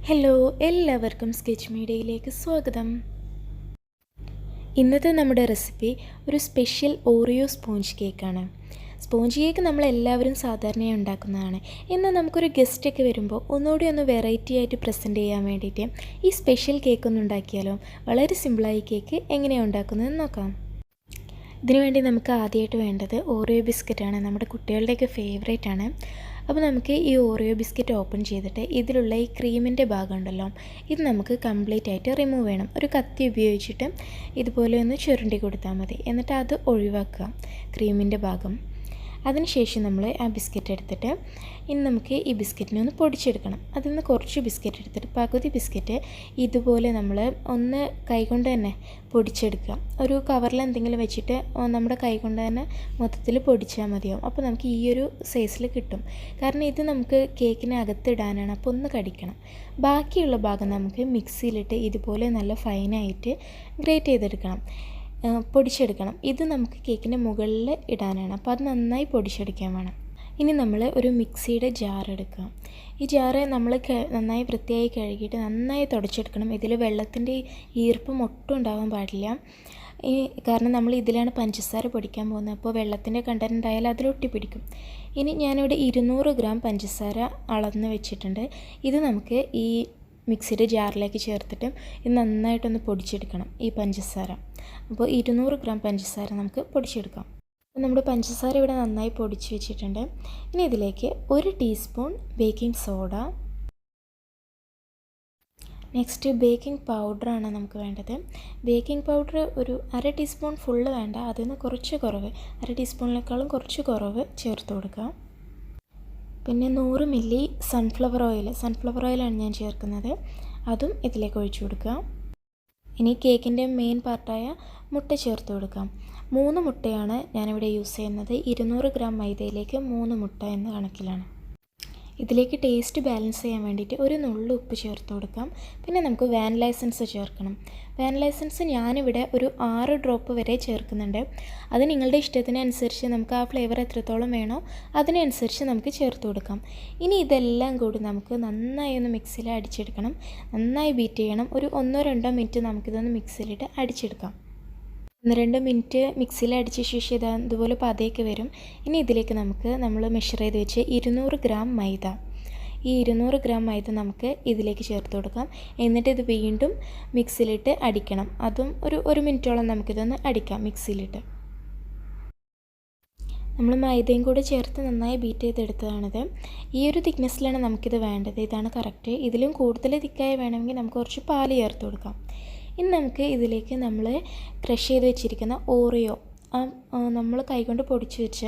Hello, എല്ലാവർക്കും sketch മീഡിയയിലേക്ക് സ്വാഗതം. ഇന്നത്തെ നമ്മുടെ റെസിപ്പി ഒരു സ്പെഷ്യൽ ഓറിയോ സ്പോഞ്ച് കേക്കാണ്. സ്പോഞ്ച് കേക്ക് നമ്മളെല്ലാവരും സാധാരണയായി ഉണ്ടാക്കുന്നതാണ്. എന്നാൽ നമുക്കൊരു ഗസ്റ്റൊക്കെ വരുമ്പോൾ ഒന്നുകൂടി ഒന്ന് വെറൈറ്റി ആയിട്ട് പ്രസൻറ്റ് ചെയ്യാൻ വേണ്ടിയിട്ട് ഈ സ്പെഷ്യൽ കേക്കൊന്ന് ഉണ്ടാക്കിയാലോ. വളരെ സിമ്പിളായി കേക്ക് എങ്ങനെയാണ് ഉണ്ടാക്കുന്നതെന്ന് നോക്കാം. ഇതിനുവേണ്ടി നമുക്ക് ആദ്യമായിട്ട് വേണ്ടത് ഓറിയോ ബിസ്ക്കറ്റാണ്. നമ്മുടെ കുട്ടികളുടെയൊക്കെ ഫേവറേറ്റ് ആണ്. അപ്പോൾ നമുക്ക് ഈ ഓറിയോ ബിസ്ക്കറ്റ് ഓപ്പൺ ചെയ്തിട്ട് ഇതിലുള്ള ഈ ക്രീമിൻ്റെ ഭാഗം ഉണ്ടല്ലോ, ഇത് നമുക്ക് കംപ്ലീറ്റ് ആയിട്ട് റിമൂവ് ചെയ്യണം. ഒരു കത്തി ഉപയോഗിച്ചിട്ട് ഇതുപോലെ ഒന്ന് ചുരുണ്ടി കൊടുത്താൽ മതി. എന്നിട്ട് അത് ഒഴിവാക്കുക, ക്രീമിൻ്റെ ഭാഗം. അതിനുശേഷം നമ്മൾ ആ ബിസ്ക്കറ്റ് എടുത്തിട്ട് ഇനി നമുക്ക് ഈ ബിസ്ക്കറ്റിനെ ഒന്ന് പൊടിച്ചെടുക്കണം. അതിൽ നിന്ന് കുറച്ച് ബിസ്ക്കറ്റ് എടുത്തിട്ട് പകുതി ബിസ്ക്കറ്റ് ഇതുപോലെ നമ്മൾ ഒന്ന് കൈകൊണ്ട് തന്നെ പൊടിച്ചെടുക്കുക. ഒരു കവറിൽ എന്തെങ്കിലും വെച്ചിട്ട് നമ്മുടെ കൈകൊണ്ട് തന്നെ മൊത്തത്തിൽ പൊടിച്ചാൽ മതിയാവും. അപ്പോൾ നമുക്ക് ഈ ഒരു സൈസിൽ കിട്ടും. കാരണം ഇത് നമുക്ക് കേക്കിന് അകത്തിടാനാണ്, അപ്പോൾ ഒന്ന് കടിക്കണം. ബാക്കിയുള്ള ഭാഗം നമുക്ക് മിക്സിയിലിട്ട് ഇതുപോലെ നല്ല ഫൈനായിട്ട് ഗ്രേറ്റ് ചെയ്തെടുക്കണം, പൊടിച്ചെടുക്കണം. ഇത് നമുക്ക് കേക്കിൻ്റെ മുകളിൽ ഇടാനാണ്, അപ്പോൾ അത് നന്നായി പൊടിച്ചെടുക്കാൻ വേണം. ഇനി നമ്മൾ ഒരു മിക്സിയുടെ ജാർ എടുക്കുക. ഈ ജാറ് നമ്മൾ നന്നായി വൃത്തിയായി കഴുകിയിട്ട് നന്നായി തുടച്ചെടുക്കണം. ഇതിൽ വെള്ളത്തിൻ്റെ ഈർപ്പം ഒട്ടും ഉണ്ടാകാൻ പാടില്ല. കാരണം നമ്മൾ ഇതിലാണ് പഞ്ചസാര പൊടിക്കാൻ പോകുന്നത്, അപ്പോൾ വെള്ളത്തിൻ്റെ കണ്ടൻറ്റ് ആയാലും അതിലൊട്ടി പിടിക്കും. ഇനി ഞാനിവിടെ 200 ഗ്രാം പഞ്ചസാര അളന്ന് വെച്ചിട്ടുണ്ട്. ഇത് നമുക്ക് ഈ മിക്സിയുടെ ജാറിലേക്ക് ചേർത്തിട്ട് ഇത് നന്നായിട്ടൊന്ന് പൊടിച്ചെടുക്കണം, ഈ പഞ്ചസാര. അപ്പോൾ 200 ഗ്രാം പഞ്ചസാര നമുക്ക് പൊടിച്ചെടുക്കാം. നമ്മുടെ പഞ്ചസാര ഇവിടെ നന്നായി പൊടിച്ച് വെച്ചിട്ടുണ്ട്. ഇനി ഇതിലേക്ക് 1 teaspoon baking soda, next baking പൗഡറാണ് നമുക്ക് വേണ്ടത്. ബേക്കിംഗ് പൗഡർ ഒരു 1/2 ടീസ്പൂൺ ഫുള്ള് വേണ്ട, അതിൽ നിന്ന് കുറച്ച് കുറവ്, 1/2 ടീസ്പൂണിനേക്കാളും കുറച്ച് കുറവ് ചേർത്ത് കൊടുക്കുക. പിന്നെ 100 മില്ലി സൺഫ്ലവർ ഓയിലാണ് ഞാൻ ചേർക്കുന്നത്, അതും ഇതിലേക്ക് ഒഴിച്ചു കൊടുക്കുക. ഇനി കേക്കിൻ്റെ മെയിൻ പാർട്ടായ മുട്ട ചേർത്ത് കൊടുക്കാം. 3 മുട്ടയാണ് ഞാനിവിടെ യൂസ് ചെയ്യുന്നത്. 200 ഗ്രാം മൈദയിലേക്ക് 3 മുട്ട എന്ന കണക്കിലാണ്. ഇതിലേക്ക് ടേസ്റ്റ് ബാലൻസ് ചെയ്യാൻ വേണ്ടിയിട്ട് ഒരു നുള്ളു ഉപ്പ് ചേർത്ത് കൊടുക്കാം. പിന്നെ നമുക്ക് വാനില എസൻസ് ചേർക്കണം. വാനില എസൻസ് ഞാനിവിടെ ഒരു 6 ഡ്രോപ്പ് വരെ ചേർക്കുന്നുണ്ട്. അത് നിങ്ങളുടെ ഇഷ്ടത്തിനനുസരിച്ച് നമുക്ക് ആ ഫ്ലേവർ എത്രത്തോളം വേണോ അതിനനുസരിച്ച് നമുക്ക് ചേർത്ത് കൊടുക്കാം. ഇനി ഇതെല്ലാം കൂടി നമുക്ക് നന്നായി ഒന്ന് മിക്സിയിൽ അടിച്ചെടുക്കണം, നന്നായി ബീറ്റ് ചെയ്യണം. ഒരു 1-2 മിനിറ്റ് നമുക്കിതൊന്ന് മിക്സിയിലിട്ട് അടിച്ചെടുക്കാം. 1-2 മിനിറ്റ് മിക്സിയിൽ അടിച്ച ശേഷം ഇതുപോലെ പതയൊക്കെ വരും. ഇനി ഇതിലേക്ക് നമ്മൾ മെഷർ ചെയ്ത് വെച്ച് 200 ഗ്രാം മൈദ, ഈ 200 ഗ്രാം മൈദ നമുക്ക് ഇതിലേക്ക് ചേർത്ത് കൊടുക്കാം. എന്നിട്ട് ഇത് വീണ്ടും മിക്സിയിലിട്ട് അടിക്കണം. അതും ഒരു 1 മിനിറ്റോളം നമുക്കിതൊന്ന് അടിക്കാം മിക്സിയിലിട്ട്. നമ്മൾ മൈദയും കൂടെ ചേർത്ത് നന്നായി ബീറ്റ് ചെയ്തെടുത്തതാണിത്. ഈ ഒരു തിക്നെസ്സിലാണ് നമുക്കിത് വേണ്ടത്, ഇതാണ് കറക്റ്റ്. ഇതിലും കൂടുതൽ തിക്കായി വേണമെങ്കിൽ നമുക്ക് കുറച്ച് പാല് ചേർത്ത് കൊടുക്കാം. ഇനി നമുക്ക് ഇതിലേക്ക് നമ്മൾ ക്രഷ് ചെയ്ത് വെച്ചിരിക്കുന്ന ഓറിയോ, നമ്മൾ കൈകൊണ്ട് പൊടിച്ച് വെച്ച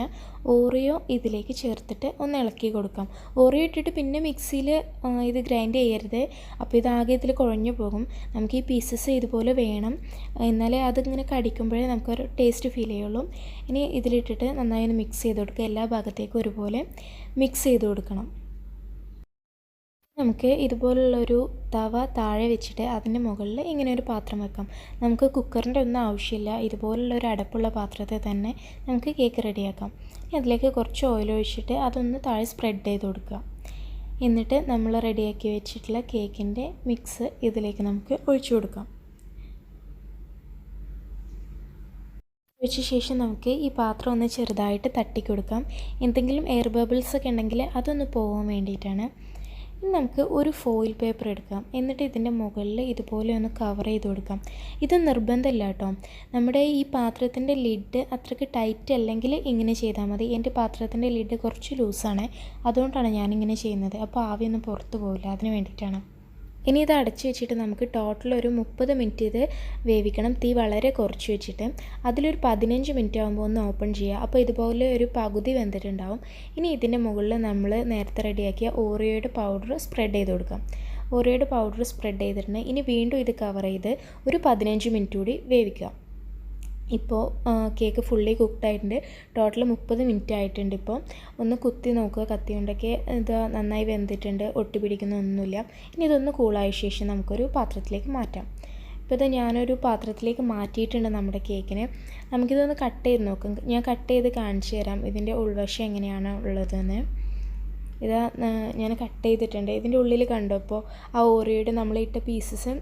ഓറിയോ ഇതിലേക്ക് ചേർത്തിട്ട് ഒന്ന് ഇളക്കി കൊടുക്കാം. ഓറിയോ ഇട്ടിട്ട് പിന്നെ മിക്സിയിൽ ഇത് ഗ്രൈൻഡ് ചെയ്യരുത്, അപ്പോൾ ഇതാകെ ഇതിൽ കുഴഞ്ഞു പോകും. നമുക്ക് ഈ പീസസ് ഇതുപോലെ വേണം, എന്നാലേ അതിങ്ങനെ കടിക്കുമ്പോഴേ നമുക്കൊരു ടേസ്റ്റ് ഫീൽ ചെയ്യുള്ളൂ. ഇനി ഇതിലിട്ടിട്ട് നന്നായി ഒന്ന് മിക്സ് ചെയ്ത് കൊടുക്കുക. എല്ലാ ഭാഗത്തേക്കും ഒരുപോലെ മിക്സ് ചെയ്ത് കൊടുക്കണം. നമുക്ക് ഇതുപോലുള്ളൊരു തവ താഴെ വെച്ചിട്ട് അതിൻ്റെ മുകളിൽ ഇങ്ങനെ ഒരു പാത്രം വെക്കാം. നമുക്ക് കുക്കറിൻ്റെ ഒന്നും ആവശ്യമില്ല, ഇതുപോലുള്ളൊരു അടപ്പുള്ള പാത്രത്തിൽ തന്നെ നമുക്ക് കേക്ക് റെഡിയാക്കാം. അതിലേക്ക് കുറച്ച് ഓയിൽ ഒഴിച്ചിട്ട് അതൊന്ന് താഴെ സ്പ്രെഡ് ചെയ്ത് കൊടുക്കുക. എന്നിട്ട് നമ്മൾ റെഡിയാക്കി വെച്ചിട്ടുള്ള കേക്കിൻ്റെ മിക്സ് ഇതിലേക്ക് നമുക്ക് ഒഴിച്ചു കൊടുക്കാം. ഒഴിച്ച ശേഷം നമുക്ക് ഈ പാത്രം ഒന്ന് ചെറുതായിട്ട് തട്ടി കൊടുക്കാം. എന്തെങ്കിലും എയർ ബബിൾസ് ഒക്കെ ഉണ്ടെങ്കിൽ അതൊന്ന് പോകാൻ വേണ്ടിയിട്ടാണ്. ഇനി നമുക്ക് ഒരു ഫോയിൽ പേപ്പർ എടുക്കാം. എന്നിട്ട് ഇതിൻ്റെ മുകളിൽ ഇതുപോലെ ഒന്ന് കവർ ചെയ്ത് കൊടുക്കാം. ഇത് നിർബന്ധമില്ല കേട്ടോ. നമ്മുടെ ഈ പാത്രത്തിൻ്റെ ലിഡ് അത്രയ്ക്ക് ടൈറ്റ് അല്ലെങ്കിൽ ഇങ്ങനെ ചെയ്താൽ മതി. എൻ്റെ പാത്രത്തിൻ്റെ ലിഡ് കുറച്ച് ലൂസാണ്, അതുകൊണ്ടാണ് ഞാനിങ്ങനെ ചെയ്യുന്നത്. അപ്പോൾ ആവിയൊന്നും പുറത്ത് പോവില്ല, അതിന് വേണ്ടിയിട്ടാണ്. ഇനി ഇത് അടച്ച് വെച്ചിട്ട് നമുക്ക് ടോട്ടൽ ഒരു 30 മിനിറ്റ് ഇത് വേവിക്കണം. തീ വളരെ കുറച്ച് വെച്ചിട്ട് അതിലൊരു 15 മിനിറ്റ് ആകുമ്പോൾ ഒന്ന് ഓപ്പൺ ചെയ്യുക. അപ്പോൾ ഇതുപോലെ ഒരു പകുതി വെന്തിട്ടുണ്ടാവും. ഇനി ഇതിൻ്റെ മുകളിൽ നമ്മൾ നേരത്തെ റെഡിയാക്കിയ ഓറിയോയുടെ പൗഡർ സ്പ്രെഡ് ചെയ്ത് കൊടുക്കാം. ഓറിയോയുടെ പൗഡർ സ്പ്രെഡ് ചെയ്തിട്ടുണ്ട്. ഇനി വീണ്ടും ഇത് കവർ ചെയ്ത് ഒരു 15 മിനിറ്റ് കൂടി വേവിക്കുക. ഇപ്പോൾ കേക്ക് ഫുള്ളി കുക്ക്ഡായിട്ടുണ്ട്. ടോട്ടൽ 30 മിനിറ്റ് ആയിട്ടുണ്ട്. ഇപ്പോൾ ഒന്ന് കുത്തി നോക്കുക കത്തി കൊണ്ടൊക്കെ, ഇത് നന്നായി വെന്തിട്ടുണ്ട്, ഒട്ടി പിടിക്കുന്നൊന്നുമില്ല. ഇനി ഇതൊന്ന് കൂളായ ശേഷം നമുക്കൊരു പാത്രത്തിലേക്ക് മാറ്റാം. ഇപ്പോൾ ഇത് ഞാനൊരു പാത്രത്തിലേക്ക് മാറ്റിയിട്ടുണ്ട് നമ്മുടെ കേക്കിന്. നമുക്കിതൊന്ന് കട്ട് ചെയ്ത് നോക്കാം. ഞാൻ കട്ട് ചെയ്ത് കാണിച്ചു തരാം ഇതിൻ്റെ ഉൾവശം എങ്ങനെയാണ് ഉള്ളതെന്ന്. ഇതാ ഞാൻ കട്ട് ചെയ്തിട്ടുണ്ട്. ഇതിൻ്റെ ഉള്ളിൽ കണ്ടോ ഇപ്പോൾ ആ ഓറിയോയുടെ നമ്മളിട്ട പീസസ്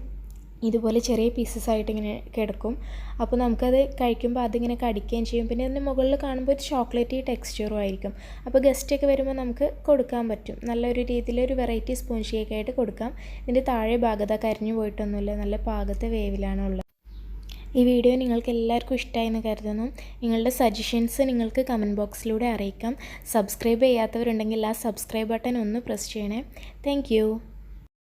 ഇതുപോലെ ചെറിയ പീസസ് ആയിട്ട് ഇങ്ങനെ കിടക്കും. അപ്പോൾ നമുക്കത് കഴിക്കുമ്പോൾ അതിങ്ങനെ കടിക്കുകയും ചെയ്യും. പിന്നെ അതിൻ്റെ മുകളിൽ കാണുമ്പോൾ ഒരു ചോക്ലേറ്റി ടെക്സ്ചറും ആയിരിക്കും. അപ്പോൾ ഗസ്റ്റൊക്കെ വരുമ്പോൾ നമുക്ക് കൊടുക്കാൻ പറ്റും. നല്ലൊരു രീതിയിലൊരു വെറൈറ്റി സ്പോഞ്ച് കേക്കായിട്ട് കൊടുക്കാം. ഇതിൻ്റെ താഴെ ഭാഗത്ത് കരിഞ്ഞു പോയിട്ടൊന്നുമില്ല, നല്ല പാകത്തെ വേവിലാണുള്ളത്. ഈ വീഡിയോ നിങ്ങൾക്ക് എല്ലാവർക്കും ഇഷ്ടമായെന്ന് കരുതുന്നു. നിങ്ങളുടെ സജഷൻസ് നിങ്ങൾക്ക് കമൻറ്റ് ബോക്സിലൂടെ അറിയിക്കാം. സബ്സ്ക്രൈബ് ചെയ്യാത്തവരുണ്ടെങ്കിൽ ആ സബ്സ്ക്രൈബ് ബട്ടൺ ഒന്ന് പ്രസ് ചെയ്യണേ. താങ്ക്